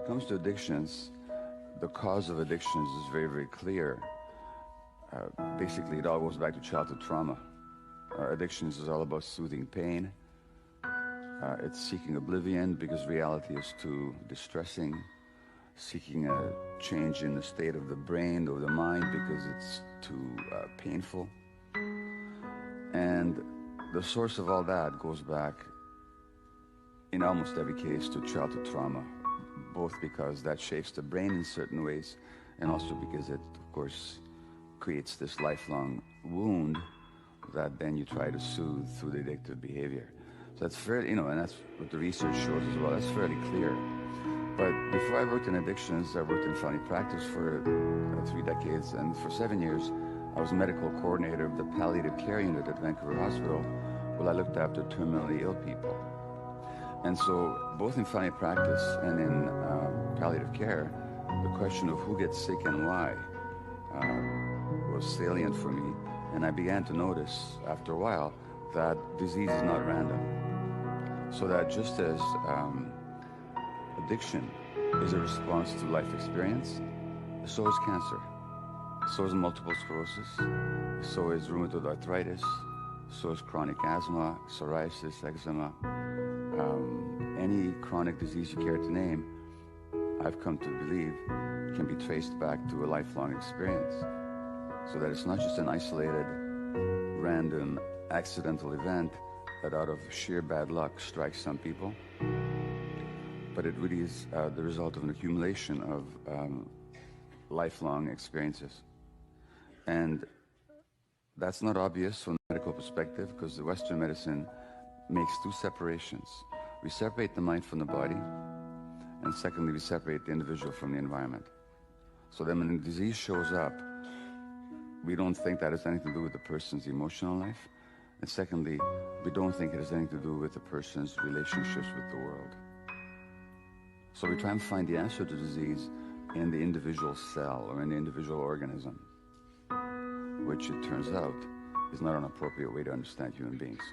it comes to addictions, the cause of addictions is very, very clear. Basically, it all goes back to childhood trauma. Addictions is all about soothing pain. It's seeking oblivion because reality is too distressing. Seeking a change in the state of the brain or the mind because it's too painful. And the source of all that goes back, in almost every case, to childhood trauma, both because that shapes the brain in certain ways, and also because it, of course, creates this lifelong wound that then you try to soothe through the addictive behavior. So that's fairly, and that's what the research shows as well. That's fairly clear. But before I worked in addictions, I worked in family practice for 3 decades, and for 7 years, I was medical coordinator of the palliative care unit at Vancouver Hospital, where I looked after terminally ill people. And so, both in family practice and in palliative care, the question of who gets sick and why was salient for me, and I began to notice, after a while, that disease is not random. So that just as addiction is a response to life experience, so is cancer, so is multiple sclerosis, so is rheumatoid arthritis, so is chronic asthma, psoriasis, eczema, any chronic disease you care to name, I've come to believe can be traced back to a lifelong experience. So that it's not just an isolated, random, accidental event that out of sheer bad luck strikes some people, but it really is the result of an accumulation of lifelong experiences. And that's not obvious from the medical perspective, because the Western medicine makes 2 separations. We separate the mind from the body, and secondly, we separate the individual from the environment. So then when a disease shows up, we don't think that has anything to do with the person's emotional life, and secondly, we don't think it has anything to do with the person's relationships with the world. So we try and find the answer to disease in the individual cell or in the individual organism, which it turns out is not an appropriate way to understand human beings.